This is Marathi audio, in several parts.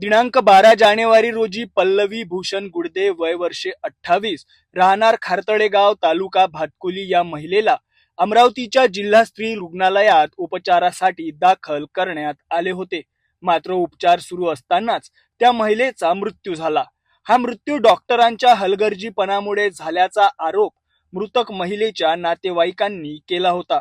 दिनांक 12 जानेवारी रोजी पल्लवी भूषण गुडदे वय वर्षे 28 राहणार खारतळे गाव तालुका भातकुली या महिलेला अमरावतीच्या जिल्हा स्त्री रुग्णालयात उपचारासाठी दाखल करण्यात आले होते. मात्र उपचार सुरू असतानाच त्या महिलेचा मृत्यू झाला. हा मृत्यू डॉक्टरांच्या हलगर्जीपणामुळे झाल्याचा आरोप मृतक महिलेच्या नातेवाईकांनी केला होता.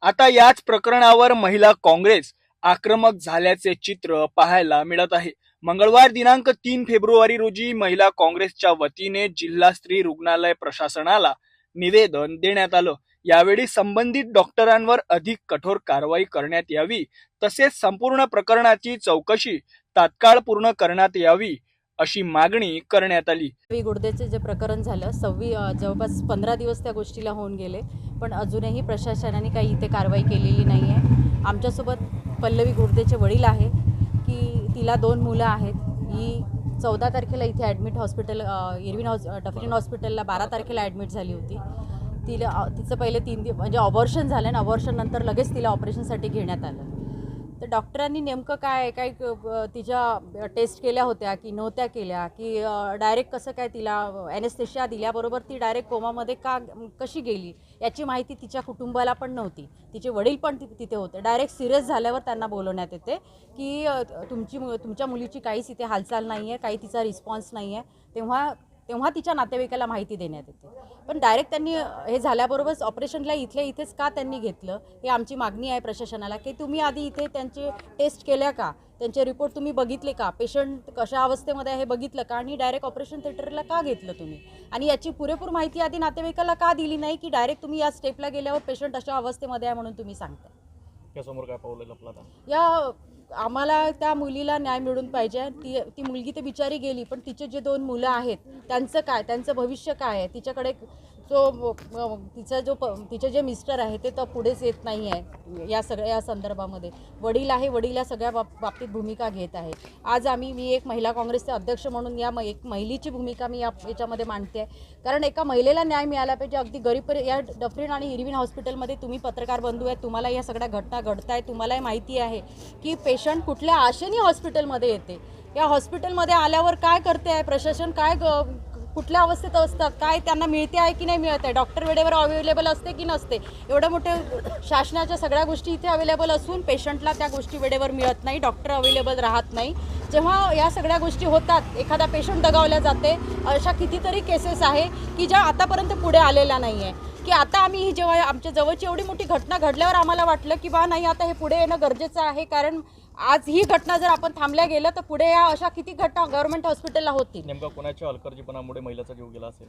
आता याच प्रकरणावर महिला काँग्रेस आक्रमक झाल्याचे चित्र पाहायला मिळत आहे. मंगळवार दिनांक 3 फेब्रुवारी रोजी महिला काँग्रेसच्या वतीने जिल्हा स्त्री रुग्णालय प्रशासनाला निवेदन देण्यात आलं. यावेळी संबंधित डॉक्टरांवर अधिक कठोर कारवाई करण्यात यावी, तसेच संपूर्ण प्रकरणाची चौकशी तात्काळ पूर्ण करण्यात यावी अशी मागणी करण्यात आली. गुडदेचे जे प्रकरण झालं जवळपास 15 दिवस त्या गोष्टीला होऊन गेले, पण अजूनही प्रशासनाने काही इथे कारवाई केलेली नाही आहे. आमच्यासोबत पल्लवी गुडदेचे वडील आहे की तिला 2 मुलं आहेत. ही 14 तारखेला इथे ॲडमिट हॉस्पिटल डफरीन हॉस्पिटलला 12 तारखेला ॲडमिट झाली होती. तिचं पहिले 3 दिवस म्हणजे अबॉर्शन झालं आणि अबॉर्शननंतर लगेच तिला ऑपरेशनसाठी घेण्यात आलं. तर डॉक्टरांनी नेमकं काय तिच्या टेस्ट केल्या होत्या की नव्हत्या केल्या, की डायरेक्ट कसं काय तिला ॲनेस्थेशिया दिल्याबरोबर ती डायरेक्ट कोमामध्ये कशी गेली याची माहिती तिच्या कुटुंबाला पण नव्हती. तिचे वडील पण तिथे होते. डायरेक्ट सिरियस झाल्यावर त्यांना बोलवण्यात येते की तुमच्या मुलीची काहीच इथे हालचाल नाही आहे, काही तिचा रिस्पॉन्स नाही आहे. तेव्हा तिच्या नातेवाईकाला माहिती देण्यात येते. पण डायरेक्ट त्यांनी हे झाल्याबरोबरच ऑपरेशनला इथेच का त्यांनी घेतलं, हे आमची मागणी आहे प्रशासनाला की तुम्ही आधी इथे त्यांचे टेस्ट केल्या का, त्यांचे रिपोर्ट तुम्ही बघितले का, पेशंट कशा अवस्थेमध्ये आहे हे बघितलं का, आणि डायरेक्ट ऑपरेशन थिएटरला का घेतलं तुम्ही, आणि याची पुरेपूर माहिती आधी नातेवाईकाला का दिली नाही की डायरेक्ट तुम्ही या स्टेपला गेल्यावर पेशंट अशा अवस्थेमध्ये आहे म्हणून तुम्ही सांगताय. त्यासमोर काय पावलं लपलं या आम्हाला त्या मुलीला न्याय मिळून पाहिजे. ती मुलगी तर बिचारी गेली, पण तिचे जे 2 मुलं आहेत त्यांचं काय, त्यांचं भविष्य काय आहे. तिच्याकडे तिचे जे मिस्टर आहे ते तर पुढेच येत नाही आहे या संदर्भामध्ये. वडील आहे, वडील या सगळ्या बाबतीत भूमिका घेत आहे. आज मी एक महिला काँग्रेसचे अध्यक्ष म्हणून एक महिलेची भूमिका मी याच्यामध्ये मांडते आहे. कारण एका महिलेला न्याय मिळाला पाहिजे. अगदी गरीब या डफरीन आणि इरविन हॉस्पिटलमध्ये तुम्ही पत्रकार बंधू आहेत, तुम्हाला या सगळ्या घटना घडतायत, तुम्हालाही माहिती आहे की पेशंट कुठल्या आशेने हॉस्पिटलमध्ये येते. या हॉस्पिटलमध्ये आल्यावर काय करते आहे प्रशासन, काय कुठल्या अवस्थेत असतात, काय त्यांना मिळते आहे की नाही मिळत आहे, डॉक्टर वेळेवर अवेलेबल असते की नसते. एवढ्या मोठ्या शासनाच्या सगळ्या गोष्टी इथे अवेलेबल असून पेशंटला त्या गोष्टी वेळेवर मिळत नाही, डॉक्टर अवेलेबल राहत नाही. जेव्हा या सगळ्या गोष्टी होतात, एखादा पेशंट दगावल्या जाते. अशा कितीतरी केसेस आहे की ज्या आतापर्यंत पुढे आलेल्या नाही आहे. की आता आम्ही जेव्हा आमच्या जवळची एवढी मोठी घटना घडल्यावर आम्हाला वाटलं की नाही, आता हे पुढे येणं गरजेचं आहे. कारण आज ही घटना जर आपण थांबल्या गेलं तर पुढे या अशा किती घटना गव्हर्नमेंट हॉस्पिटलला होतील. नेमका कोणाच्या हलगर्जीपणामुळे महिलेचा जीव गेला असेल?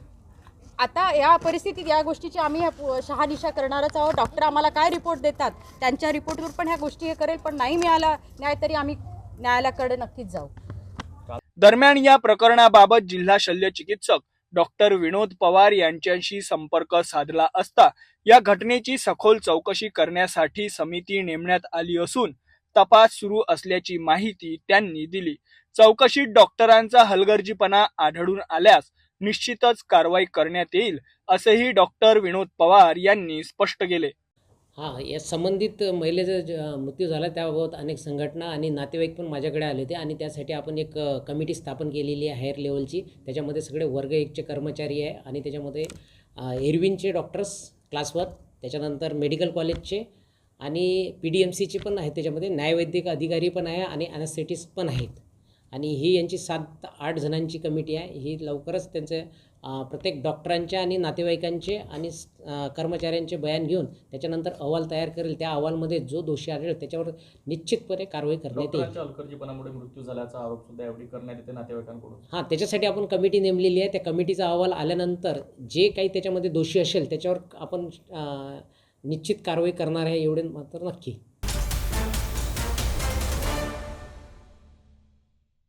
आता या परिस्थितीत या गोष्टीची आम्ही शहानिशा करणारच आहोत. डॉक्टर आम्हाला काय रिपोर्ट देतात त्यांच्या रिपोर्टवर पण ह्या गोष्टी हे करेल, पण नाही मिळाला न्याय तरी आम्ही न्यायालयाकडे नक्कीच जाऊ. दरम्यान या प्रकरणाबाबत जिल्हा शल्य चिकित्सक डॉक्टर विनोद पवार यांच्याशी संपर्क साधला असता या घटनेची सखोल चौकशी करण्यासाठी समिती नेमण्यात आली असून तपास सुरू असल्याची माहिती त्यांनी दिली. चौकशीत डॉक्टरांचा हलगर्जीपणा आढळून आल्यास निश्चितच कारवाई करण्यात येईल असेही डॉक्टर विनोद पवार यांनी स्पष्ट केले. या संबंधित महिलेचा मृत्यू झाला त्याबाबत अनेक संघटना आणि नातेवाईक पण माझ्याकडे आले होते, आणि त्यासाठी आपण एक कमिटी स्थापन केलेली आहे हायर लेवलची. त्याच्यामध्ये सगळे वर्ग 1चे कर्मचारी आहे, आणि त्याच्यामध्ये इरविनचे डॉक्टर्स क्लास 1, त्याच्यानंतर मेडिकल कॉलेजचे आणि PDMCचे पण आहेत. त्याच्यामध्ये न्यायवैद्यक अधिकारी पण आहे आणि ॲनेस्थेटिस्ट पण आहेत. आणि ही यांची 7-8 जणांची कमिटी आहे. ही लवकरच त्यांचे प्रत्येक डॉक्टरांच्या आणि नातेवाईकांचे आणि कर्मचाऱ्यांचे बयान घेऊन त्याच्यानंतर अहवाल तयार करेल. त्या अहवालमध्ये जो दोषी आढळेल त्याच्यावर निश्चितपणे कारवाई करण्यात येईल. हलगर्जीपणामुळे मृत्यू झाल्याचा आरोप सुद्धा यावेळी करण्यात येते नातेवाईकांकडून. त्याच्यासाठी आपण कमिटी नेमलेली आहे. त्या कमिटीचा अहवाल आल्यानंतर जे काही त्याच्यामध्ये दोषी असेल त्याच्यावर आपण निश्चित कारवाई करणार आहे, एवढे मात्र नक्की.